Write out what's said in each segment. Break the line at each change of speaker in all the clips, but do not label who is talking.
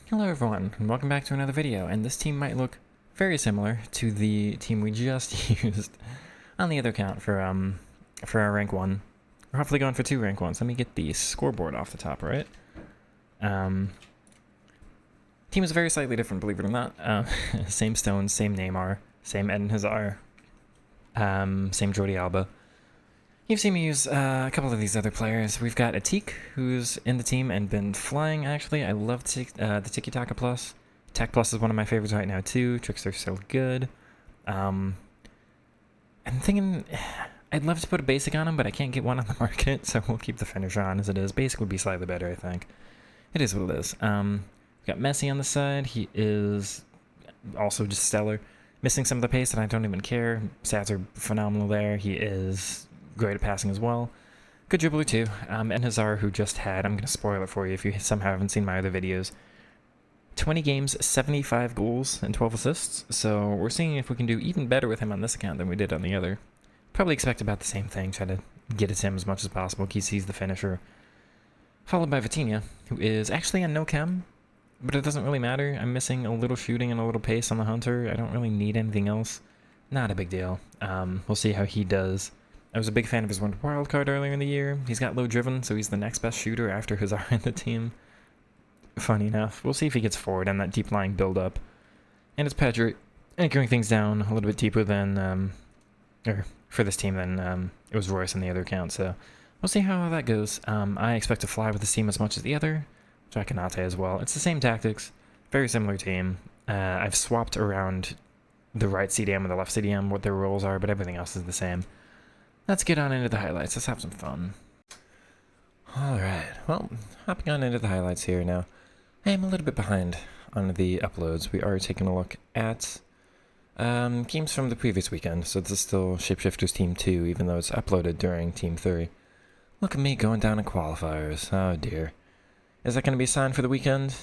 Hello everyone, and welcome back to another video, and this team might look very similar to the team we just used on the other account for our rank 1. We're hopefully going for 2 rank 1s. Let me get the scoreboard off the top, right? Team is very slightly different, believe it or not. Same Stones, same Neymar, same Eden Hazard, same Jordi Alba. You've seen me use a couple of these other players. We've got Atik, who's in the team and been flying, actually. I love the Tiki Taka Plus. Tech Plus is one of my favorites right now, too. Trickster's so good. I'm thinking I'd love to put a basic on him, but I can't get one on the market, so we'll keep the finisher on as it is. Basic would be slightly better, I think. It is what it is. We've got Messi on the side. He is also just stellar. Missing some of the pace, and I don't even care. Stats are phenomenal there. He is great at passing as well. Good dribbler too. And Hazard, who just had, I'm going to spoil it for you if you somehow haven't seen my other videos, 20 games, 75 goals, and 12 assists. So we're seeing if we can do even better with him on this account than we did on the other. Probably expect about the same thing, try to get at him as much as possible. He's the finisher. Followed by Vitinha, who is actually on no chem, but it doesn't really matter. I'm missing a little shooting and a little pace on the Hunter. I don't really need anything else. Not a big deal. We'll see how he does. I was a big fan of his wild card earlier in the year. He's got low driven, so he's the next best shooter after Hazard in the team. Funny enough. We'll see if he gets forward on that deep lying build up. And it's Pedri anchoring things down a little bit deeper than, or for this team than it was Royce in the other account. So we'll see how that goes. I expect to fly with this team as much as the other. Jacanate as well. It's the same tactics. Very similar team. I've swapped around the right CDM and the left CDM, what their roles are, but everything else is the same. Let's get on into the highlights. Let's have some fun. Alright, well, hopping on into the highlights here now. I am a little bit behind on the uploads. We are taking a look at games from the previous weekend, so this is still Shapeshifters Team 2, even though it's uploaded during Team 3. Look at me going down in qualifiers. Oh dear. Is that going to be a sign for the weekend?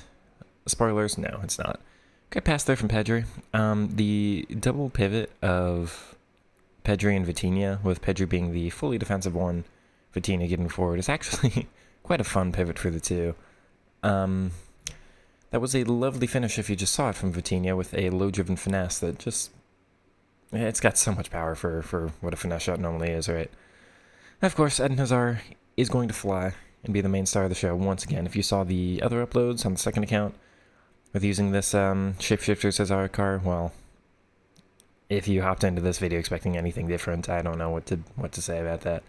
Spoilers? No, it's not. Great pass there from Pedri. The double pivot of Pedri and Vitinha, with Pedri being the fully defensive one, Vitinha getting forward, is actually quite a fun pivot for the two. That was a lovely finish if you just saw it from Vitinha, with a low-driven finesse that just... it's got so much power for what a finesse shot normally is, right? And of course, Eden Hazard is going to fly and be the main star of the show once again. If you saw the other uploads on the second account with using this Shapeshifters Hazard car, well, if you hopped into this video expecting anything different, I don't know what to say about that.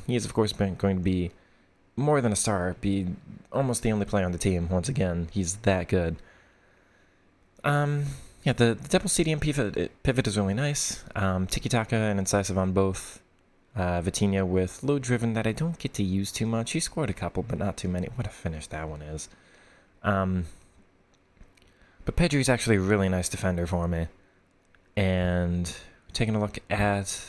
He is, of course, going to be more than a star, be almost the only player on the team. Once again, he's that good. Yeah, the double CDM pivot is really nice. Tiki-taka and incisive on both. Vitinha with low driven that I don't get to use too much. He scored a couple, but not too many. What a finish that one is. But Pedri's actually a really nice defender for me. And taking a look at,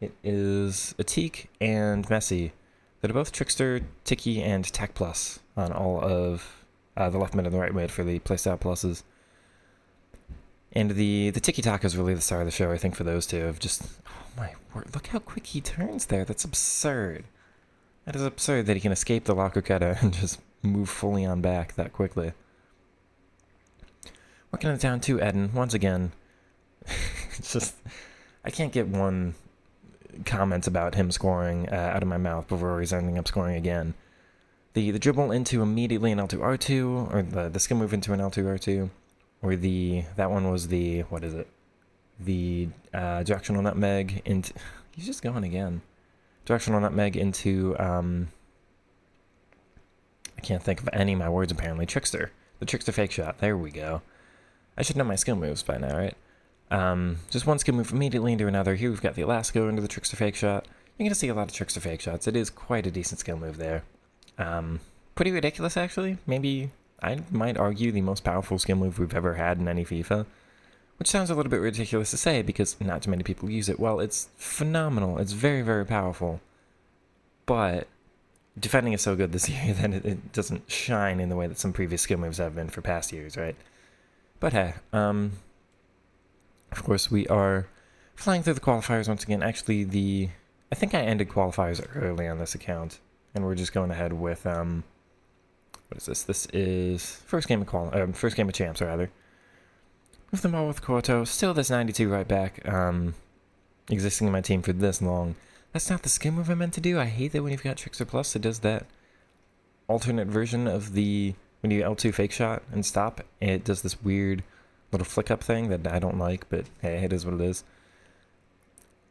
it is Atik and Messi that are both Trickster, Tiki, and Tech Plus on all of the left mid and the right mid for the playstyle pluses. And the Tiki-taka is really the star of the show, I think, for those two. Of just, oh my word, look how quick he turns there. That's absurd. That is absurd that he can escape the La Croqueta and just move fully on back that quickly. Working it down to Eden, once again. It's just, I can't get one comment about him scoring out of my mouth before he's ending up scoring again. The dribble into immediately an L2R2, or the skill move into an L2R2, or that one was the, what is it? The directional nutmeg into, he's just going again. Directional nutmeg into, I can't think of any of my words apparently. Trickster. The Trickster fake shot. There we go. I should know my skill moves by now, right? Just one skill move immediately into another. Here we've got the Elasco into the Trickster fake shot. You're going to see a lot of Trickster fake shots. It is quite a decent skill move there. Pretty ridiculous, actually. Maybe, I might argue, the most powerful skill move we've ever had in any FIFA. Which sounds a little bit ridiculous to say, because not too many people use it. Well, it's phenomenal. It's very, very powerful. But defending is so good this year that it doesn't shine in the way that some previous skill moves have been for past years, right? But hey, of course, we are flying through the qualifiers once again. Actually, I think I ended qualifiers early on this account, and we're just going ahead with What is this? This is first game of champs, rather. Move them all with Koto. Still this 92 right back, existing in my team for this long. That's not the skill move I meant to do. I hate that when you've got Trickster Plus, it does that alternate version of the, when you L2 fake shot and stop, it does this weird little flick up thing that I don't like, but hey, it is what it is.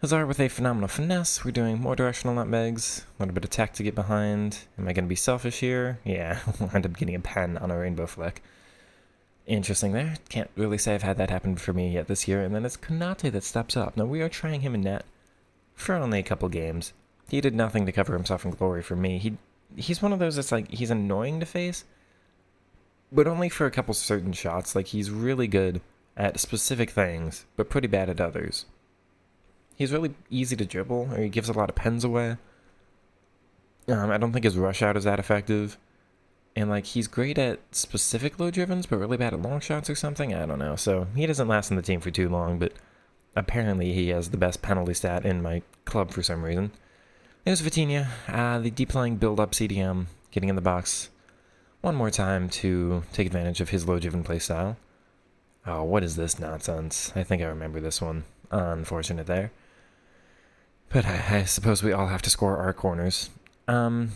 Hazard with a phenomenal finesse. We're doing more directional nutmegs, a little bit of tech to get behind. Am I going to be selfish here? Yeah, we'll end up getting a pen on a rainbow flick. Interesting there. Can't really say I've had that happen for me yet this year. And then it's Konate that steps up. Now, we are trying him in net for only a couple games. He did nothing to cover himself in glory for me. He's one of those that's like, he's annoying to face, but only for a couple certain shots. Like, he's really good at specific things, but pretty bad at others. He's really easy to dribble, or he gives a lot of pens away. I don't think his rush out is that effective. And, like, he's great at specific low drivens, but really bad at long shots or something. I don't know. So, he doesn't last in the team for too long, but apparently he has the best penalty stat in my club for some reason. There's Vitinha, the deep-lying build-up CDM, getting in the box one more time to take advantage of his low-driven playstyle. Oh, what is this nonsense? I think I remember this one. Unfortunate there. But I suppose we all have to score our corners. Vitinha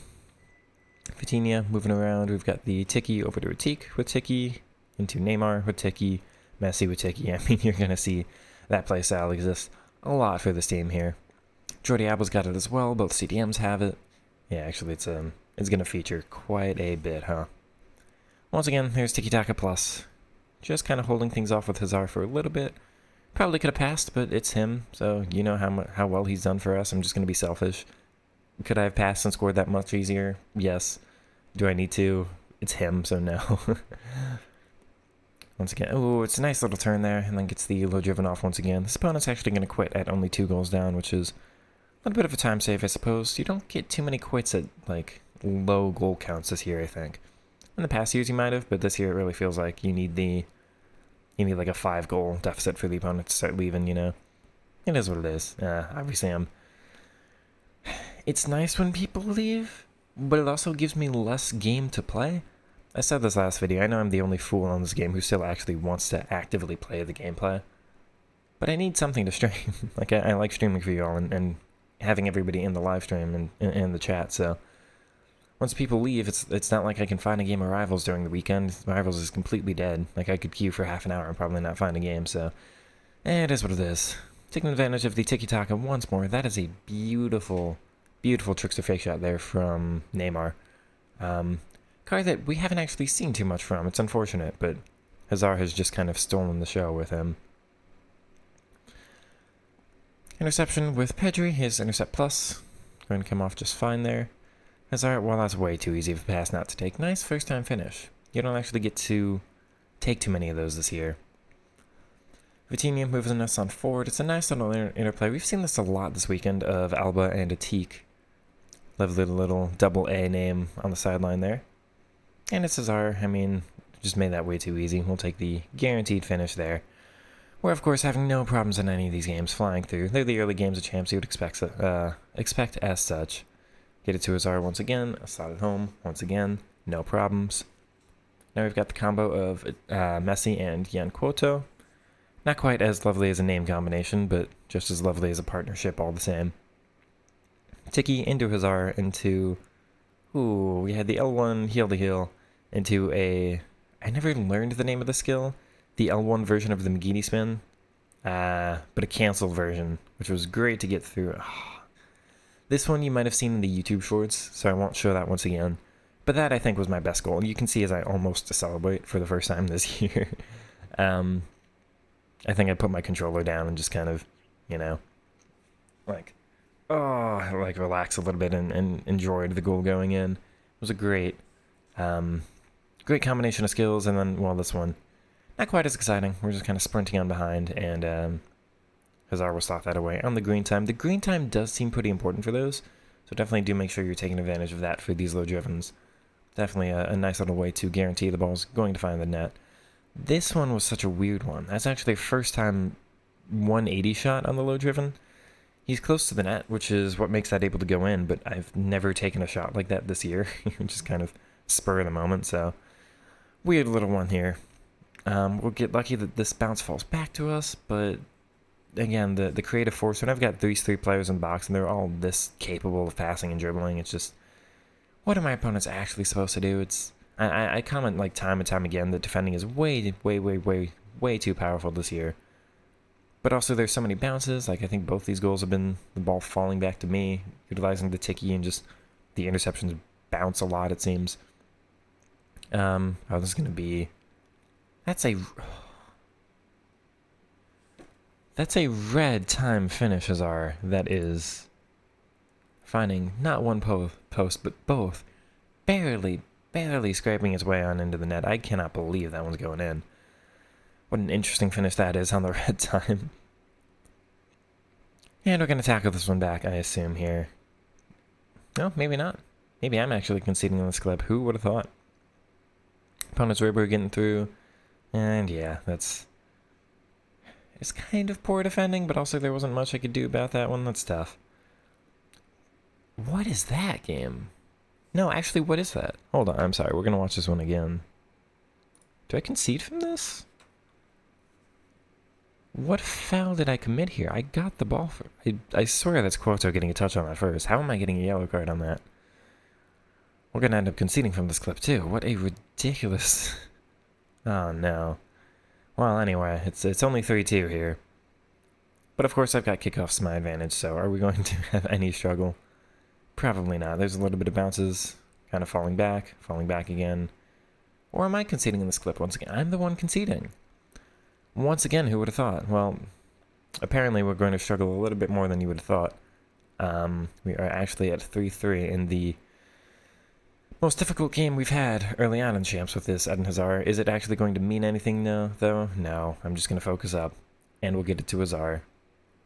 moving around. We've got the Tiki over to Atik with Tiki, into Neymar with Tiki, Messi with Tiki. I mean, you're going to see that playstyle exist a lot for this team here. Jordi Alba's got it as well. Both CDMs have it. Yeah, actually, it's going to feature quite a bit, huh? Once again, there's Tiki Taka Plus. Just kind of holding things off with Hazard for a little bit. Probably could have passed, but it's him, so you know how well he's done for us. I'm just going to be selfish. Could I have passed and scored that much easier? Yes. Do I need to? It's him, so no. Once again, oh, it's a nice little turn there, and then gets the low driven off once again. This opponent's actually going to quit at only 2 goals down, which is a little bit of a time save, I suppose. You don't get too many quits at, like, low goal counts this year, I think. In the past years you might have, but this year it really feels like you need like a 5-goal deficit for the opponent to start leaving, you know. It is what it is. Obviously it's nice when people leave, but it also gives me less game to play. I said this last video, I know I'm the only fool on this game who still actually wants to actively play the gameplay. But I need something to stream. Like, I like streaming for you all and having everybody in the live stream and in the chat, so once people leave, it's not like I can find a game of Rivals during the weekend. Rivals is completely dead. Like, I could queue for half an hour and probably not find a game, so it is what it is. Taking advantage of the tiki-taka once more. That is a beautiful, beautiful trickster fake shot there from Neymar. Card that we haven't actually seen too much from. It's unfortunate, but Hazard has just kind of stolen the show with him. Interception with Pedri, his intercept plus. Going to come off just fine there. Hazard, well, that's way too easy of a pass not to take. Nice first-time finish. You don't actually get to take too many of those this year. Vitinha moving us on forward. It's a nice little interplay. We've seen this a lot this weekend of Alba and Atik. Lovely little double A name on the sideline there. And it's Hazard. I mean, just made that way too easy. We'll take the guaranteed finish there. We're, of course, having no problems in any of these games flying through. They're the early games of champs you would expect as such. Get it to Hazard once again, a slot at home, once again, no problems. Now we've got the combo of Messi and Yan Quoto. Not quite as lovely as a name combination, but just as lovely as a partnership all the same. Tiki into Hazard, into... Ooh, we had the L1 heel to heel, into a... I never learned the name of the skill. The L1 version of the McGeady spin. But a canceled version, which was great to get through. This one you might have seen in the YouTube shorts, so I won't show that once again. But that, I think, was my best goal. You can see as I almost celebrate for the first time this year. I think I put my controller down and just kind of, you know, like relax a little bit and enjoyed the goal going in. It was a great combination of skills, and then, well, this one, not quite as exciting. We're just kind of sprinting on behind, and Hazard will slot that away on the green time. The green time does seem pretty important for those, so definitely do make sure you're taking advantage of that for these low drivens. Definitely a nice little way to guarantee the ball's going to find the net. This one was such a weird one. That's actually the first time 180 shot on the low driven. He's close to the net, which is what makes that able to go in, but I've never taken a shot like that this year. Just kind of spur of the moment, so weird little one here. We'll get lucky that this bounce falls back to us, but again, the creative force, when I've got these three players in the box and they're all this capable of passing and dribbling, it's just, what are my opponents actually supposed to do? I comment like time and time again that defending is way too powerful this year. But also there's so many bounces, like I think both these goals have been the ball falling back to me, utilizing the ticky, and just the interceptions bounce a lot, it seems. Oh, this is going to be... That's a red time finish, Azar. That is finding not one post, but both. Barely scraping its way on into the net. I cannot believe that one's going in. What an interesting finish that is on the red time. And we're going to tackle this one back, I assume, here. No, maybe not. Maybe I'm actually conceding in this clip. Who would have thought? Opponent's ribber getting through. And yeah, it's kind of poor defending, but also there wasn't much I could do about that one. That's tough. What is that game? No, actually, what is that? Hold on, I'm sorry. We're going to watch this one again. Do I concede from this? What foul did I commit here? I got the ball for... I swear that's Quoto getting a touch on that first. How am I getting a yellow card on that? We're going to end up conceding from this clip, too. What a ridiculous... Oh, no. Well, anyway, it's only 3-2 here. But of course, I've got kickoffs to my advantage, so are we going to have any struggle? Probably not. There's a little bit of bounces, kind of falling back again. Or am I conceding in this clip once again? I'm the one conceding. Once again, who would have thought? Well, apparently we're going to struggle a little bit more than you would have thought. We are actually at 3-3 in the most difficult game we've had early on in Champs with this Eden Hazard. Is it actually going to mean anything, though? No. I'm just going to focus up, and we'll get it to Hazard.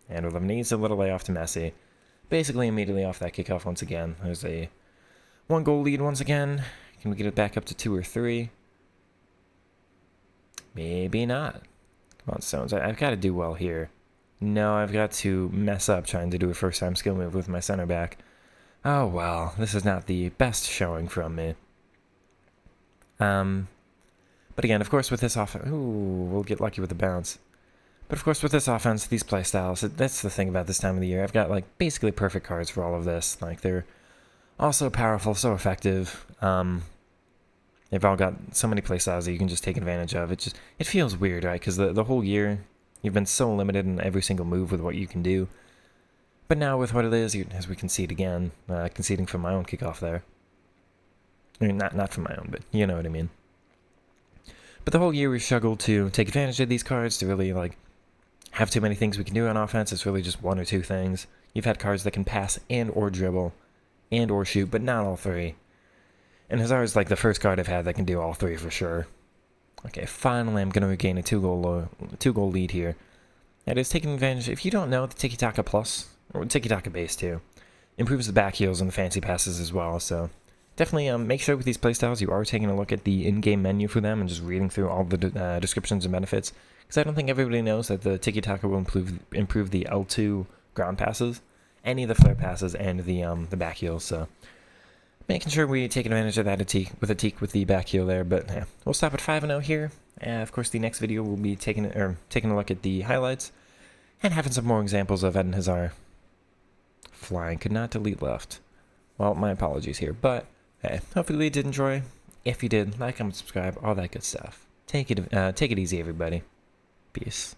And we'll have needs a little layoff to Messi. Basically, immediately off that kickoff once again. There's a 1-goal lead once again. Can we get it back up to 2 or 3? Maybe not. Come on, Stones. I've got to do well here. No, I've got to mess up trying to do a first-time skill move with my center back. Oh, well, this is not the best showing from me. But again, of course, with this offense... Ooh, we'll get lucky with the bounce. But of course, with this offense, these play styles, that's the thing about this time of the year. I've got, like, basically perfect cards for all of this. Like, they're all so powerful, so effective. They've all got so many play styles that you can just take advantage of. It feels weird, right? Because the whole year, you've been so limited in every single move with what you can do. But now with what it is, as we concede again, conceding from my own kickoff there. I mean, not from my own, but you know what I mean. But the whole year we've struggled to take advantage of these cards, to really, like, have too many things we can do on offense. It's really just one or two things. You've had cards that can pass and or dribble and or shoot, but not all three. And Hazard's like the first card I've had that can do all three for sure. Okay, finally I'm going to regain a two-goal lead here. That is taking advantage. If you don't know, the Tiki Taka Plus, or Tiki Taka Base too, improves the back heels and the fancy passes as well. So definitely make sure with these playstyles you are taking a look at the in-game menu for them and just reading through all the descriptions and benefits. Because I don't think everybody knows that the Tiki Taka will improve the L2 ground passes, any of the flare passes, and the back heels. So making sure we take advantage of that with the back heel there. But yeah, we'll stop at 5-0 here. Of course, the next video will be taking a look at the highlights and having some more examples of Eden Hazard flying. Could not delete left. Well, my apologies here, but hey, hopefully you did enjoy. If you did, like, comment, subscribe, all that good stuff. Take it easy, everybody. Peace.